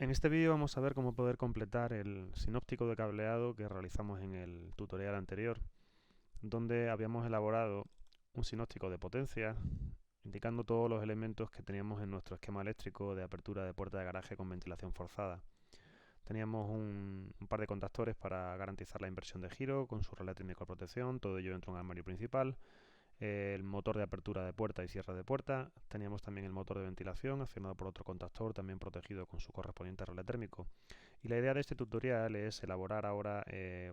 En este vídeo vamos a ver cómo poder completar el sinóptico de cableado que realizamos en el tutorial anterior, donde habíamos elaborado un sinóptico de potencia, indicando todos los elementos que teníamos en nuestro esquema eléctrico de apertura de puerta de garaje con ventilación forzada. Teníamos un par de contactores para garantizar la inversión de giro con su relé técnico de protección, todo ello dentro de un armario principal, el motor de apertura de puerta y cierre de puerta. Teníamos también el motor de ventilación accionado por otro contactor, también protegido con su correspondiente relé térmico. Y la idea de este tutorial es elaborar ahora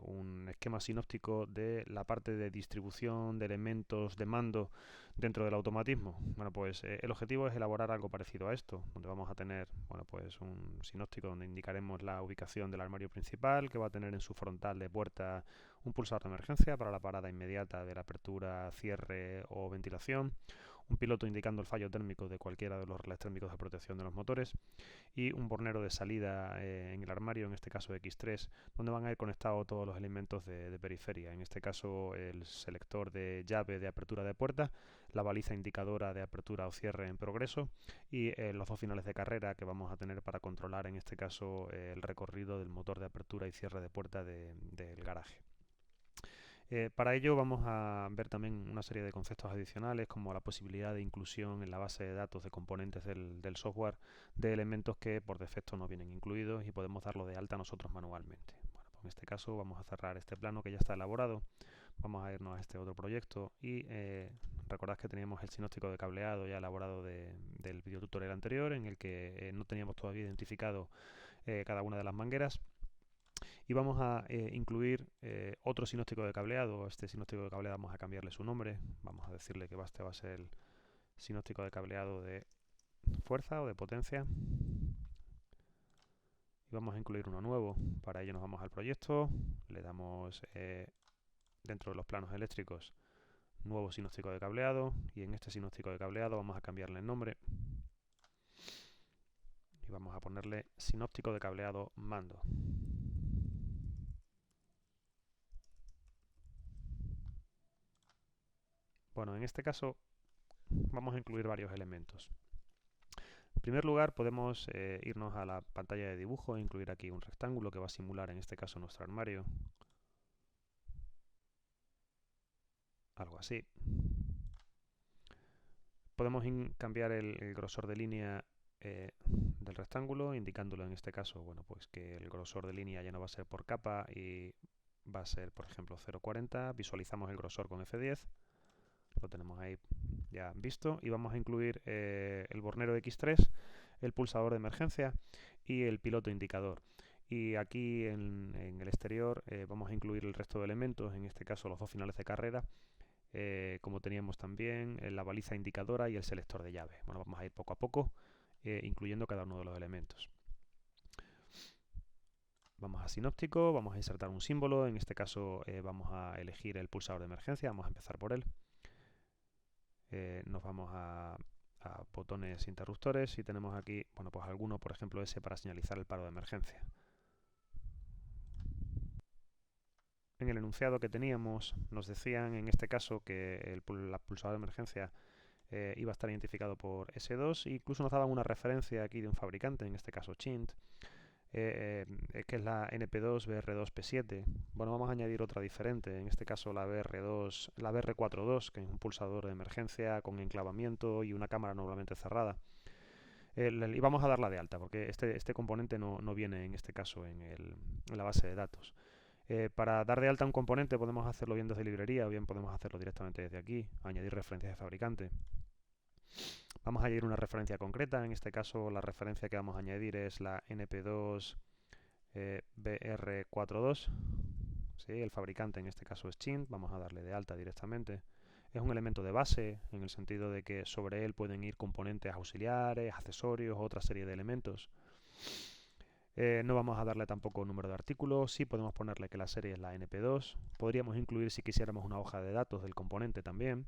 un esquema sinóptico de la parte de distribución de elementos de mando dentro del automatismo. Bueno, pues el objetivo es elaborar algo parecido a esto, donde vamos a tener, bueno, pues un sinóptico donde indicaremos la ubicación del armario principal, que va a tener en su frontal de puerta un pulsador de emergencia para la parada inmediata de la apertura, cierre o ventilación, un piloto indicando el fallo térmico de cualquiera de los relés térmicos de protección de los motores y un bornero de salida en el armario, en este caso X3, donde van a ir conectados todos los elementos de periferia, en este caso el selector de llave de apertura de puerta, la baliza indicadora de apertura o cierre en progreso y los dos finales de carrera que vamos a tener para controlar en este caso el recorrido del motor de apertura y cierre de puerta del garaje. Para ello vamos a ver también una serie de conceptos adicionales como la posibilidad de inclusión en la base de datos de componentes del software de elementos que por defecto no vienen incluidos y podemos darlo de alta nosotros manualmente. Bueno, pues en este caso vamos a cerrar este plano que ya está elaborado, vamos a irnos a este otro proyecto y recordad que teníamos el sinóptico de cableado ya elaborado del videotutorial anterior en el que no teníamos todavía identificado cada una de las mangueras. Y vamos a incluir otro sinóptico de cableado. Este sinóptico de cableado vamos a cambiarle su nombre. Vamos a decirle que este va a ser el sinóptico de cableado de fuerza o de potencia. Y vamos a incluir uno nuevo. Para ello nos vamos al proyecto, le damos dentro de los planos eléctricos nuevo sinóptico de cableado y en este sinóptico de cableado vamos a cambiarle el nombre y vamos a ponerle sinóptico de cableado mando. Bueno, en este caso vamos a incluir varios elementos. En primer lugar, podemos irnos a la pantalla de dibujo e incluir aquí un rectángulo que va a simular en este caso nuestro armario. Algo así. Podemos cambiar el grosor de línea del rectángulo, indicándolo en este caso, bueno, pues que el grosor de línea ya no va a ser por capa y va a ser, por ejemplo, 0,40. Visualizamos el grosor con F10. Lo tenemos ahí ya visto y vamos a incluir el bornero X3, el pulsador de emergencia y el piloto indicador. Y aquí en el exterior vamos a incluir el resto de elementos, en este caso los dos finales de carrera, como teníamos también la baliza indicadora y el selector de llave. Bueno, vamos a ir poco a poco incluyendo cada uno de los elementos. Vamos a sinóptico, vamos a insertar un símbolo, en este caso vamos a elegir el pulsador de emergencia, vamos a empezar por él. Nos vamos a botones interruptores y tenemos aquí, bueno, pues alguno, por ejemplo ese para señalizar el paro de emergencia. En el enunciado que teníamos nos decían en este caso que el pulsador de emergencia iba a estar identificado por S2 e incluso nos daban una referencia aquí de un fabricante, en este caso Chint, que es la NP2 BR2P7. Bueno, vamos a añadir otra diferente, en este caso la BR2, la BR42, que es un pulsador de emergencia con enclavamiento y una cámara normalmente cerrada. Y vamos a darla de alta, porque este componente no viene en este caso en la base de datos. Para dar de alta un componente podemos hacerlo bien desde librería o bien podemos hacerlo directamente desde aquí, añadir referencias de fabricante. Vamos a añadir una referencia concreta, en este caso la referencia que vamos a añadir es la NP2 BR42, ¿sí? El fabricante en este caso es Chint, vamos a darle de alta directamente. Es un elemento de base, en el sentido de que sobre él pueden ir componentes auxiliares, accesorios, otra serie de elementos. No vamos a darle tampoco número de artículos, sí podemos ponerle que la serie es la NP2. Podríamos incluir si quisiéramos una hoja de datos del componente también.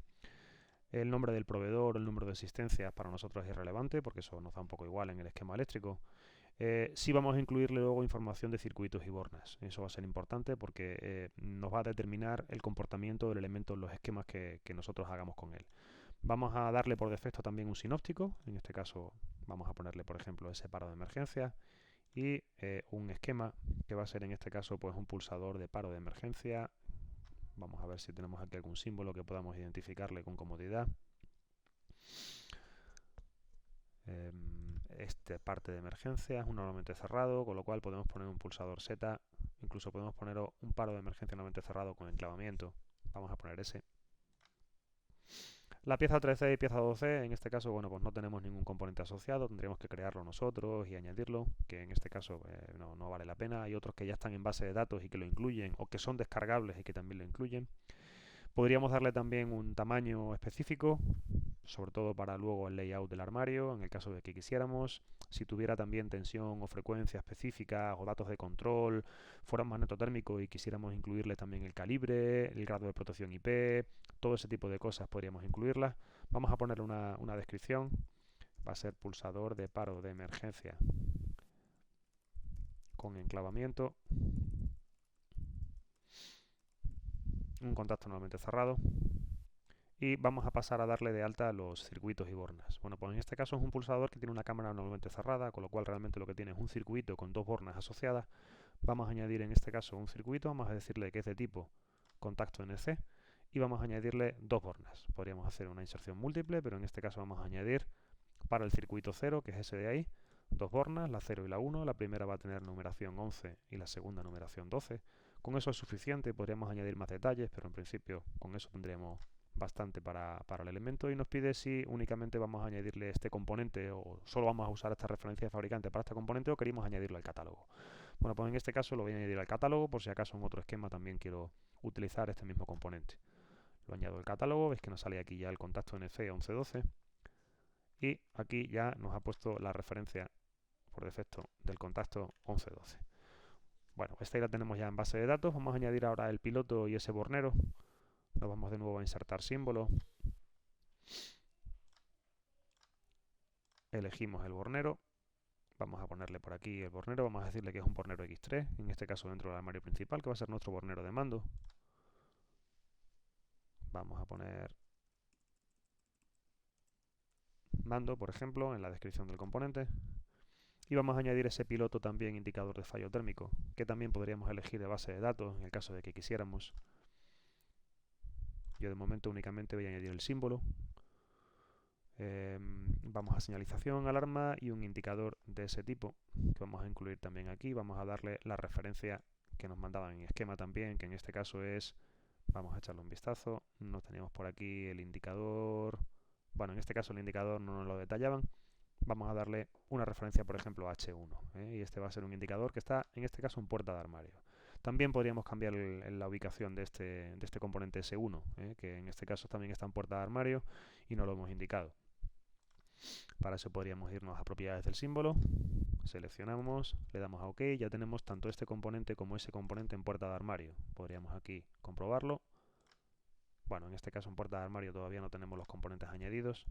El nombre del proveedor, el número de existencias para nosotros es irrelevante porque eso nos da un poco igual en el esquema eléctrico. Sí vamos a incluirle luego información de circuitos y bornas. Eso va a ser importante porque nos va a determinar el comportamiento del elemento en los esquemas que nosotros hagamos con él. Vamos a darle por defecto también un sinóptico. En este caso vamos a ponerle, por ejemplo, ese paro de emergencia y un esquema que va a ser en este caso pues un pulsador de paro de emergencia. Vamos a ver si tenemos aquí algún símbolo que podamos identificarle con comodidad. Este parte de emergencia es un normalmente cerrado, con lo cual podemos poner un pulsador Z, incluso podemos poner un paro de emergencia normalmente cerrado con enclavamiento. Vamos a poner ese. La pieza 3C y pieza 2C, en este caso, bueno, pues no tenemos ningún componente asociado, tendríamos que crearlo nosotros y añadirlo, que en este caso no vale la pena. Hay otros que ya están en base de datos y que lo incluyen, o que son descargables y que también lo incluyen. Podríamos darle también un tamaño específico, sobre todo para luego el layout del armario, en el caso de que quisiéramos. Si tuviera también tensión o frecuencia específica o datos de control, fuera un magneto térmico y quisiéramos incluirle también el calibre, el grado de protección IP, todo ese tipo de cosas podríamos incluirlas. Vamos a ponerle una descripción. Va a ser pulsador de paro de emergencia con enclavamiento, un contacto nuevamente cerrado. Y vamos a pasar a darle de alta los circuitos y bornas. Bueno, pues en este caso es un pulsador que tiene una cámara normalmente cerrada, con lo cual realmente lo que tiene es un circuito con dos bornas asociadas. Vamos a añadir en este caso un circuito, vamos a decirle que es de tipo contacto NC y vamos a añadirle dos bornas. Podríamos hacer una inserción múltiple, pero en este caso vamos a añadir para el circuito 0, que es ese de ahí, dos bornas, la 0 y la 1. La primera va a tener numeración 11 y la segunda numeración 12. Con eso es suficiente, podríamos añadir más detalles, pero en principio con eso tendremos bastante para el elemento, y nos pide si únicamente vamos a añadirle este componente o solo vamos a usar esta referencia de fabricante para este componente o queremos añadirlo al catálogo. Bueno, pues en este caso lo voy a añadir al catálogo, por si acaso en otro esquema también quiero utilizar este mismo componente. Lo añado al catálogo, veis que nos sale aquí ya el contacto NC 1112 y aquí ya nos ha puesto la referencia por defecto del contacto 1112. Bueno, esta ya la tenemos ya en base de datos. Vamos a añadir ahora el piloto y ese bornero. Nos vamos de nuevo a insertar símbolo. Elegimos el bornero. Vamos a ponerle por aquí el bornero. Vamos a decirle que es un bornero X3, en este caso dentro del armario principal, que va a ser nuestro bornero de mando. Vamos a poner mando, por ejemplo, en la descripción del componente. Y vamos a añadir ese piloto también indicador de fallo térmico, que también podríamos elegir de base de datos en el caso de que quisiéramos. Yo de momento únicamente voy a añadir el símbolo. Vamos a señalización, alarma y un indicador de ese tipo que vamos a incluir también aquí. Vamos a darle la referencia que nos mandaban en esquema también, que en este caso es, vamos a echarle un vistazo, nos teníamos por aquí el indicador, bueno, en este caso el indicador no nos lo detallaban. Vamos a darle una referencia, por ejemplo, H1, y este va a ser un indicador que está, en este caso, en puerta de armario. También podríamos cambiar la ubicación de este componente S1, que en este caso también está en puerta de armario y no lo hemos indicado. Para eso podríamos irnos a propiedades del símbolo, seleccionamos, le damos a OK, ya tenemos tanto este componente como ese componente en puerta de armario. Podríamos aquí comprobarlo. Bueno, en este caso en puerta de armario todavía no tenemos los componentes añadidos,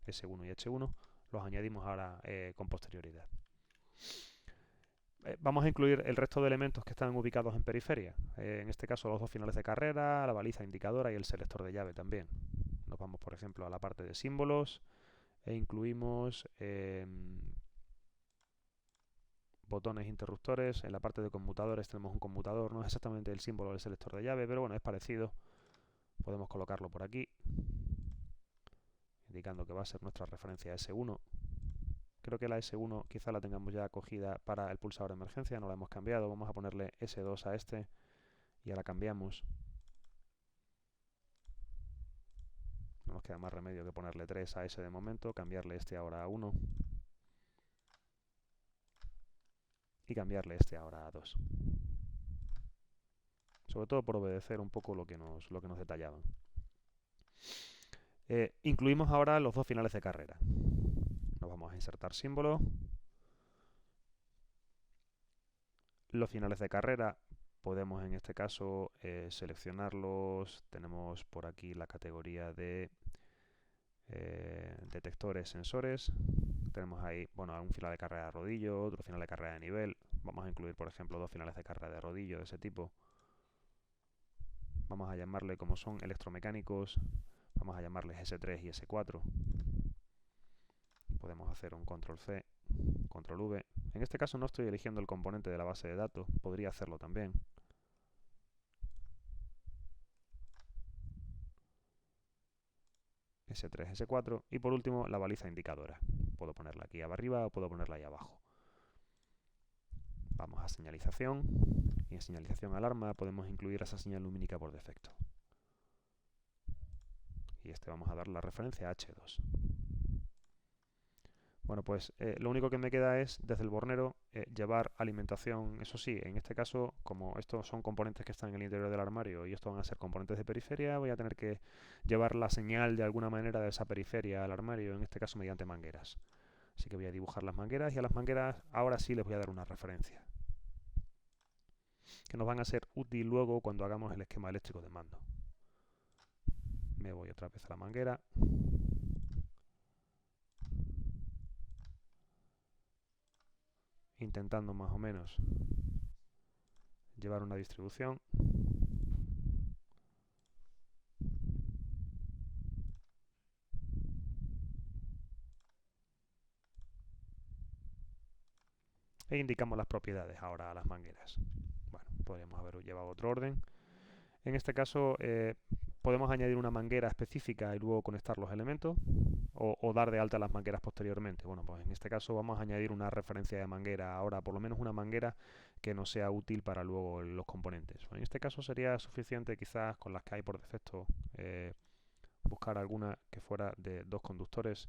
S1 y H1, los añadimos ahora con posterioridad. Vamos a incluir el resto de elementos que están ubicados en periferia, en este caso los dos finales de carrera, la baliza indicadora y el selector de llave también. Nos vamos, por ejemplo, a la parte de símbolos e incluimos botones interruptores. En la parte de conmutadores tenemos un conmutador, no es exactamente el símbolo del selector de llave, pero bueno, es parecido. Podemos colocarlo por aquí, indicando que va a ser nuestra referencia S1. Creo que la S1 quizá la tengamos ya cogida para el pulsador de emergencia, no la hemos cambiado. Vamos a ponerle S2 a este y ahora cambiamos. No nos queda más remedio que ponerle 3 a ese de momento, cambiarle este ahora a 1 y cambiarle este ahora a 2. Sobre todo por obedecer un poco lo que nos detallaban. Incluimos ahora los dos finales de carrera. Nos vamos a insertar símbolo. Los finales de carrera podemos en este caso seleccionarlos. Tenemos por aquí la categoría de detectores, sensores. Tenemos ahí, bueno, un final de carrera de rodillo, otro final de carrera de nivel. Vamos a incluir, por ejemplo, dos finales de carrera de rodillo de ese tipo. Vamos a llamarle, como son electromecánicos, vamos a llamarles S3 y S4. Podemos hacer un control C control V. En este caso no estoy eligiendo el componente de la base de datos, podría hacerlo también. S3, S4 y por último la baliza indicadora. Puedo ponerla aquí arriba o puedo ponerla ahí abajo. Vamos a señalización y en señalización alarma podemos incluir esa señal lumínica por defecto. Y vamos a dar la referencia H2. Bueno, pues lo único que me queda es, desde el bornero, llevar alimentación. Eso sí, en este caso, como estos son componentes que están en el interior del armario y estos van a ser componentes de periferia, voy a tener que llevar la señal de alguna manera de esa periferia al armario, en este caso mediante mangueras. Así que voy a dibujar las mangueras y a las mangueras ahora sí les voy a dar una referencia, que nos van a ser útil luego cuando hagamos el esquema eléctrico de mando. Me voy otra vez a la manguera. Intentando más o menos llevar una distribución. E indicamos las propiedades ahora a las mangueras. Bueno, podríamos haber llevado otro orden. En este caso podemos añadir una manguera específica y luego conectar los elementos o dar de alta las mangueras posteriormente. Bueno, pues en este caso vamos a añadir una referencia de manguera ahora, por lo menos una manguera que nos sea útil para luego los componentes. En este caso sería suficiente quizás con las que hay por defecto buscar alguna que fuera de 2 conductores.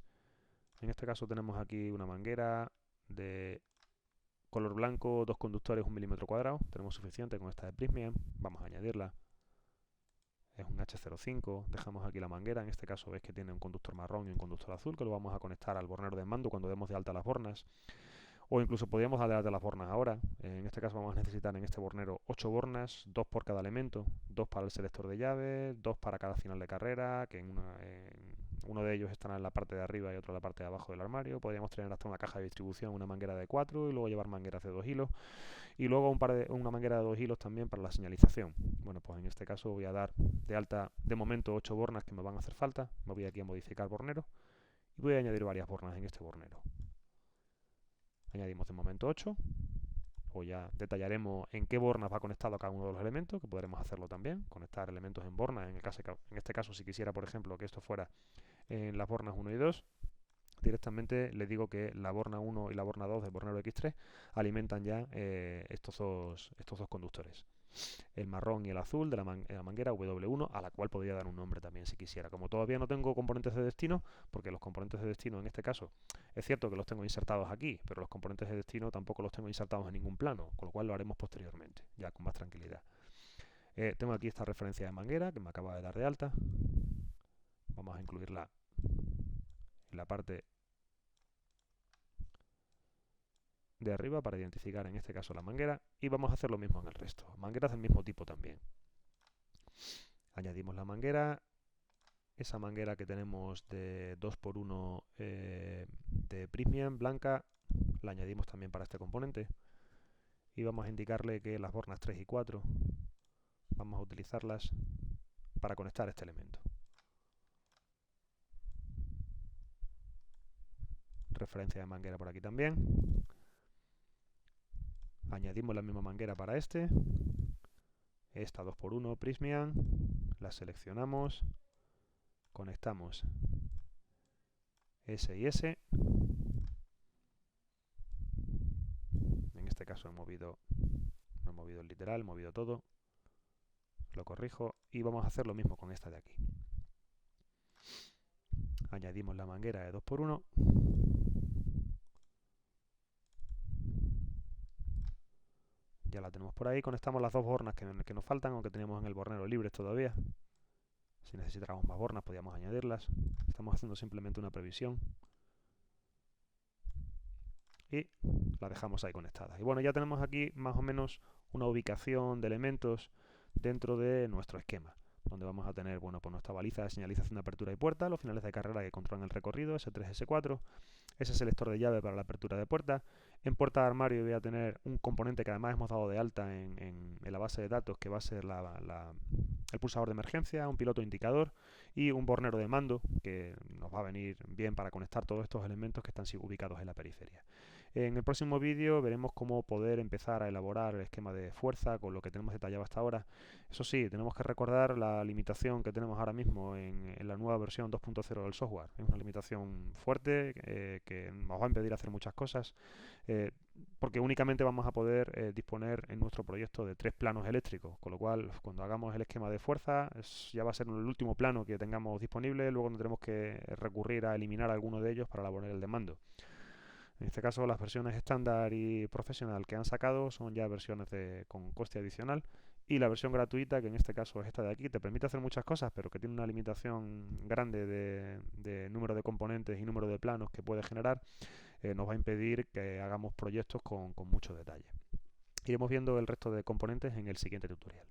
En este caso tenemos aquí una manguera de color blanco, 2 conductores, 1 milímetro cuadrado. Tenemos suficiente con esta de Prysmian. Vamos a añadirla. Es un H05. Dejamos aquí la manguera. En este caso veis que tiene un conductor marrón y un conductor azul que lo vamos a conectar al bornero de mando cuando demos de alta las bornas. O incluso podríamos dar de alta las bornas ahora. En este caso vamos a necesitar en este bornero 8 bornas, 2 por cada elemento, 2 para el selector de llaves, 2 para cada final de carrera, que uno de ellos estará en la parte de arriba y otro en la parte de abajo del armario. Podríamos tener hasta una caja de distribución, una manguera de 4 y luego llevar mangueras de 2 hilos. Y luego una manguera de 2 hilos también para la señalización. Bueno, pues en este caso voy a dar de alta de momento 8 bornas que me van a hacer falta. Me voy aquí a modificar bornero y voy a añadir varias bornas en este bornero. Añadimos de momento 8. O ya detallaremos en qué bornas va conectado cada uno de los elementos, que podremos hacerlo también, conectar elementos en bornas. En este caso, si quisiera, por ejemplo, que esto fuera en las bornas 1 y 2, directamente le digo que la borna 1 y la borna 2 del bornero X3 alimentan ya estos dos conductores. El marrón y el azul de la manguera W1, a la cual podría dar un nombre también si quisiera. Como todavía no tengo componentes de destino, porque los componentes de destino en este caso, es cierto que los tengo insertados aquí, pero los componentes de destino tampoco los tengo insertados en ningún plano, con lo cual lo haremos posteriormente, ya con más tranquilidad. Tengo aquí esta referencia de manguera que me acaba de dar de alta. Vamos a incluirla en la parte de arriba para identificar en este caso la manguera y vamos a hacer lo mismo en el resto. Mangueras del mismo tipo también. Añadimos la manguera, esa manguera que tenemos de 2x1 de Prysmian blanca, la añadimos también para este componente y vamos a indicarle que las bornas 3 y 4 vamos a utilizarlas para conectar este elemento. Referencia de manguera por aquí también. Añadimos la misma manguera para esta 2x1 Prysmian, la seleccionamos, conectamos S y S. En este caso no he movido el literal, he movido todo. Lo corrijo y vamos a hacer lo mismo con esta de aquí. Añadimos la manguera de 2x1. Ya la tenemos por ahí. Conectamos las 2 bornas que nos faltan, aunque teníamos en el bornero libres todavía. Si necesitáramos más bornas podíamos añadirlas. Estamos haciendo simplemente una previsión. Y la dejamos ahí conectada. Y bueno, ya tenemos aquí más o menos una ubicación de elementos dentro de nuestro esquema, donde vamos a tener, bueno, pues nuestra baliza de señalización de apertura y puerta, los finales de carrera que controlan el recorrido, S3, S4, ese selector de llave para la apertura de puerta. En puerta de armario voy a tener un componente que además hemos dado de alta en la base de datos, que va a ser el pulsador de emergencia, un piloto indicador y un bornero de mando, que nos va a venir bien para conectar todos estos elementos que están ubicados en la periferia. En el próximo vídeo veremos cómo poder empezar a elaborar el esquema de fuerza con lo que tenemos detallado hasta ahora. Eso sí, tenemos que recordar la limitación que tenemos ahora mismo en la nueva versión 2.0 del software. Es una limitación fuerte que nos va a impedir hacer muchas cosas, eh, porque únicamente vamos a poder disponer en nuestro proyecto de 3 planos eléctricos, con lo cual cuando hagamos el esquema de fuerza ya va a ser el último plano que tengamos disponible, luego no tenemos que recurrir a eliminar alguno de ellos para elaborar el de mando. En este caso, las versiones estándar y profesional que han sacado son ya versiones con coste adicional, y la versión gratuita, que en este caso es esta de aquí, te permite hacer muchas cosas, pero que tiene una limitación grande de número de componentes y número de planos que puede generar, nos va a impedir que hagamos proyectos con mucho detalle. Iremos viendo el resto de componentes en el siguiente tutorial.